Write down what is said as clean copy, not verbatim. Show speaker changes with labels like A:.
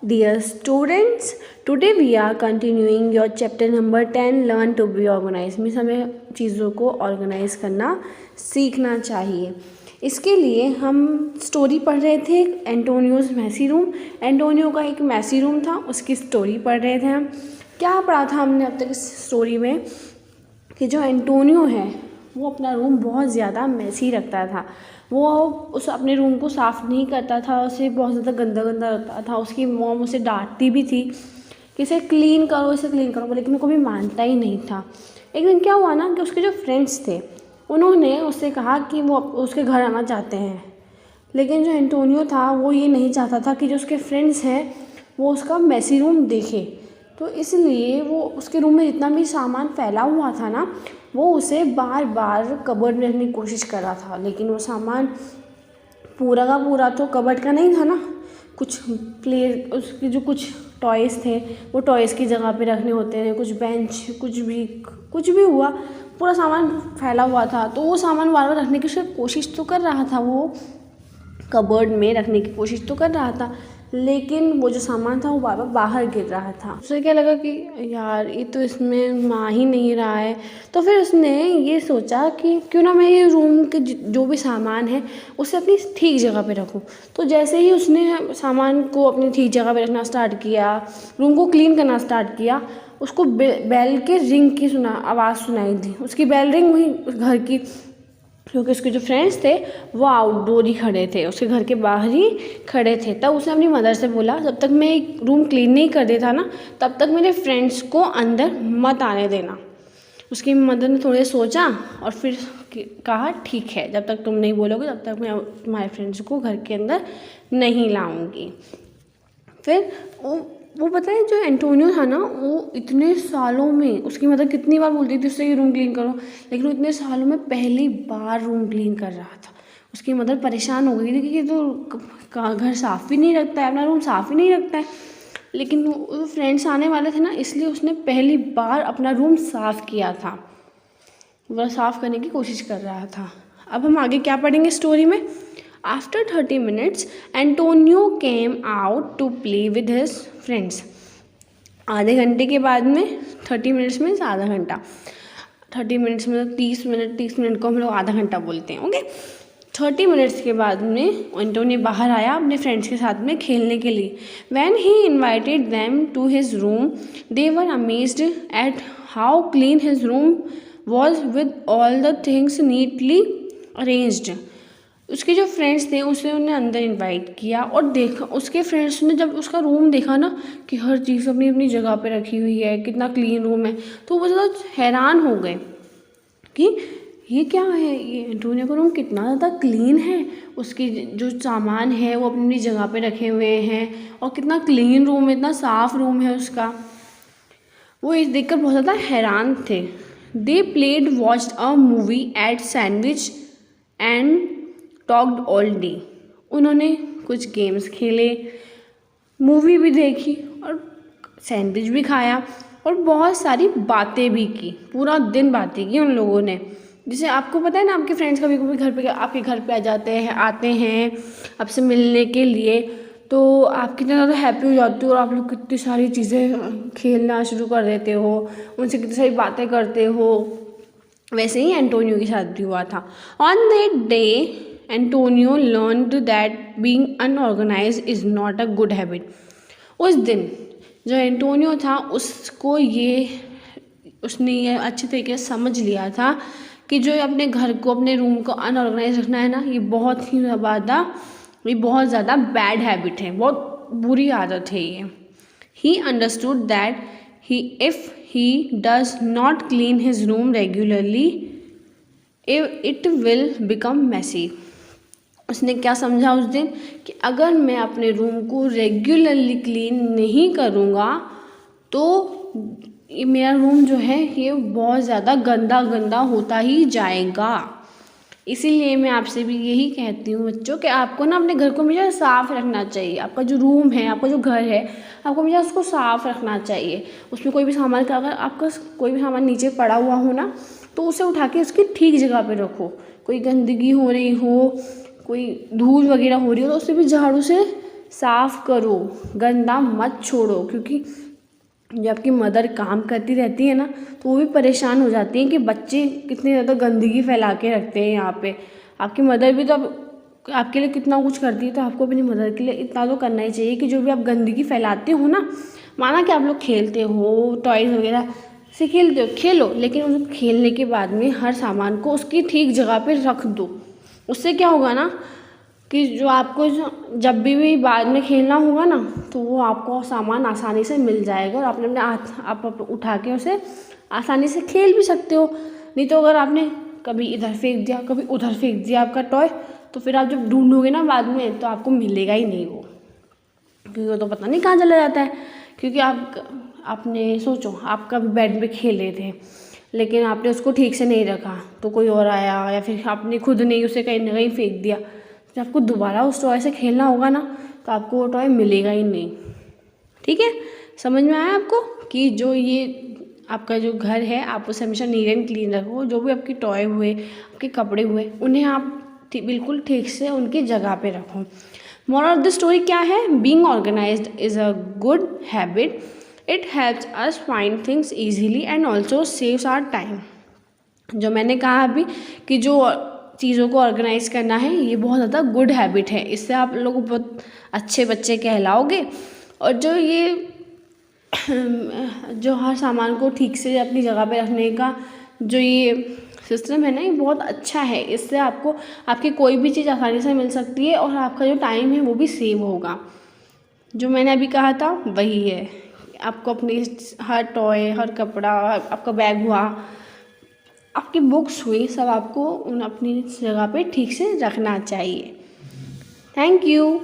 A: Dear students, today we are continuing your chapter number 10 learn to be organized। Means हमें चीज़ों को organise करना सीखना चाहिए। इसके लिए हम स्टोरी पढ़ रहे थे एंटोनियोज मैसी रूम। एंटोनियो का एक मैसी रूम था, उसकी स्टोरी पढ़ रहे थे हम। क्या पढ़ा था हमने अब तक इस स्टोरी में कि जो एंटोनियो है वो अपना रूम बहुत ज़्यादा मैसी रखता था। वो उस अपने रूम को साफ़ नहीं करता था, उसे बहुत ज़्यादा गंदा गंदा लगता था। उसकी मॉम उसे डांटती भी थी कि इसे क्लीन करो, इसे क्लीन करो, लेकिन वो कभी मानता ही नहीं था। एक दिन क्या हुआ ना कि उसके जो फ्रेंड्स थे उन्होंने उससे कहा कि वो उसके घर आना चाहते हैं, लेकिन जो एंटोनियो था वो ये नहीं चाहता था कि जो उसके फ्रेंड्स हैं वो उसका मैसी रूम देखे। तो इसलिए वो उसके रूम में जितना भी सामान फैला हुआ था ना, वो उसे बार बार कबर्ड में रखने की कोशिश कर रहा था, लेकिन वो सामान पूरा का पूरा तो कबर्ड का नहीं था ना। कुछ उसके जो कुछ टॉयज़ थे वो टॉयज़ की जगह पे रखने होते थे, कुछ बेंच, कुछ भी हुआ, पूरा सामान फैला हुआ था। तो वो सामान बार बार रखने की कोशिश तो कर रहा था, वो कबर्ड में रखने की कोशिश तो कर रहा था, लेकिन वो जो सामान था वो बार बार बाहर गिर रहा था। उसे क्या लगा कि यार ये तो इसमें आ ही नहीं रहा है। तो फिर उसने ये सोचा कि क्यों ना मैं ये रूम के जो भी सामान है उसे अपनी ठीक जगह पे रखूँ। तो जैसे ही उसने सामान को अपनी ठीक जगह पे रखना स्टार्ट किया, रूम को क्लीन करना स्टार्ट किया, उसको बेल के रिंग की आवाज़ सुनाई दी। उसकी बेल रिंग हुई उस घर की, क्योंकि उसके जो फ्रेंड्स थे वो आउटडोर ही खड़े थे, उसके घर के बाहर ही खड़े थे। तब उसने अपनी मदर से बोला, जब तक मैं एक रूम क्लीन नहीं कर देता ना तब तक मेरे फ्रेंड्स को अंदर मत आने देना। उसकी मदर ने थोड़े सोचा और फिर कहा ठीक है, जब तक तुम नहीं बोलोगे तब तक मैं तुम्हारे फ्रेंड्स को घर के अंदर नहीं लाऊंगी। फिर वो पता है जो एंटोनियो था ना, वो इतने सालों में उसकी मदर कितनी बार बोलती थी उससे कि रूम क्लीन करो, लेकिन वो इतने सालों में पहली बार रूम क्लीन कर रहा था। उसकी मदर परेशान हो गई थी कि ये तो घर साफ़ भी नहीं रखता है, अपना रूम साफ़ ही नहीं रखता है। लेकिन वो फ्रेंड्स आने वाले थे ना, इसलिए उसने पहली बार अपना रूम साफ़ किया था, वह साफ़ करने की कोशिश कर रहा था। अब हम आगे क्या पढ़ेंगे स्टोरी में। After 30 minutes, Antonio came out to play with his friends. आधे घंटे के बाद में 30 मिनट्स में आधा घंटा, 30 मिनट्स में 30 मिनट को हम लोग आधा घंटा बोलते हैं। ओके, 30 मिनट्स के बाद में एंटोनियो बाहर आया अपने फ्रेंड्स के साथ में खेलने के लिए। When he invited them to his room, they were amazed at how clean his room was with all the things neatly arranged. उसके जो फ्रेंड्स थे उसे उन्हें अंदर इनवाइट किया और देखा, उसके फ्रेंड्स ने जब उसका रूम देखा ना कि हर चीज़ अपनी अपनी जगह पे रखी हुई है, कितना क्लीन रूम है, तो वो ज़्यादा हैरान हो गए कि ये क्या है, ये एंटोनियो का रूम कितना ज़्यादा क्लीन है, उसके जो सामान है वो अपनी जगह पे रखे हुए हैं और कितना क्लीन रूम है, इतना साफ़ रूम है उसका। वो इस देखकर बहुत ज़्यादा हैरान थे। They played watched a movie at sandwich and talked all day. उन्होंने कुछ गेम्स खेले, मूवी भी देखी और सैंडविच भी खाया और बहुत सारी बातें भी की। पूरा दिन बातें की उन लोगों ने। जैसे आपको पता है ना, आपके फ्रेंड्स कभी कभी आपके घर पे आते हैं आपसे मिलने के लिए, तो आप कितना ज़्यादा हैप्पी हो जाते हो और आप लोग कितनी सारी चीज़ें खेलना शुरू कर देते हो, उनसे कितनी सारी बातें करते हो। वैसे ही एंटोनियो के साथ भी हुआ था। On that day Antonio learned that being unorganised is not a good habit. उस दिन जो एंटोनियो था उसने ये अच्छे तरीके से समझ लिया था कि जो अपने घर को, अपने रूम को अनऑर्गेनाइज रखना है ना, ये बहुत ज़्यादा बैड हैबिट है, बहुत बुरी आदत है ये। He understood that if he does not clean his room regularly, it will become messy. उसने क्या समझा उस दिन कि अगर मैं अपने रूम को रेगुलरली क्लीन नहीं करूँगा तो मेरा रूम जो है ये बहुत ज़्यादा गंदा होता ही जाएगा। इसीलिए मैं आपसे भी यही कहती हूँ बच्चों कि आपको ना अपने घर को हमेशा साफ़ रखना चाहिए। आपका जो रूम है, आपका जो घर है, आपको हमेशा उसको साफ़ रखना चाहिए। उसमें कोई भी सामान का, अगर आपका कोई भी सामान नीचे पड़ा हुआ हो ना, तो उसे उठा के उसकी ठीक जगह पे रखो। कोई गंदगी हो रही हो, कोई धूल वगैरह हो रही हो, तो उसे भी झाड़ू से साफ़ करो, गंदा मत छोड़ो, क्योंकि जब आपकी मदर काम करती रहती है ना तो वो भी परेशान हो जाती हैं कि बच्चे कितनी ज़्यादा गंदगी फैला के रखते हैं यहाँ पे। आपकी मदर भी तो आपके लिए कितना कुछ करती है, तो आपको अपनी मदर के लिए इतना तो करना ही चाहिए कि जो भी आप गंदगी फैलाते हो ना, माना कि आप लोग खेलते हो टॉयज़ वगैरह से खेलते हो, खेलो, लेकिन उस खेलने के बाद में हर सामान को उसकी ठीक जगह पे रख दो। उससे क्या होगा ना कि जो आपको जब भी बाद में खेलना होगा ना तो वो आपको सामान आसानी से मिल जाएगा और आपने अपने आप उठा के उसे आसानी से खेल भी सकते हो। नहीं तो अगर आपने कभी इधर फेंक दिया कभी उधर फेंक दिया आपका टॉय, तो फिर आप जब ढूंढोगे ना बाद में तो आपको मिलेगा ही नहीं वो, क्योंकि वो तो पता नहीं कहाँ चला जाता है। क्योंकि आपने सोचो आप कभी बेड पे खेल रहे थे लेकिन आपने उसको ठीक से नहीं रखा, तो कोई और आया या फिर आपने खुद नहीं उसे कहीं ना कहीं फेंक दिया, जब आपको दोबारा उस टॉय से खेलना होगा ना तो आपको वो टॉय मिलेगा ही नहीं। ठीक है, समझ में आया आपको कि जो ये आपका जो घर है आप उसे हमेशा नीट एंड क्लीन रखो। जो भी आपके टॉय हुए, आपके कपड़े हुए, उन्हें आप बिल्कुल ठीक से उनकी जगह पे रखो। मोरल ऑफ द स्टोरी क्या है? Being organised is a good habit. It helps us find things easily and also saves our time. जो मैंने कहा अभी कि जो चीज़ों को ऑर्गेनाइज करना है ये बहुत ज़्यादा गुड हैबिट है, इससे आप लोग बहुत अच्छे बच्चे कहलाओगे। और जो ये जो हर सामान को ठीक से अपनी जगह पे रखने का जो ये सिस्टम है ना, ये बहुत अच्छा है। इससे आपको आपकी कोई भी चीज़ आसानी से मिल सकती है और आपका जो टाइम है वो भी सेव होगा। जो मैंने अभी कहा था वही है, आपको अपनी हर टॉय, हर कपड़ा, आपका बैग हुआ, आपकी बुक्स हुई, सब आपको उन अपनी जगह पे ठीक से रखना चाहिए। Thank you.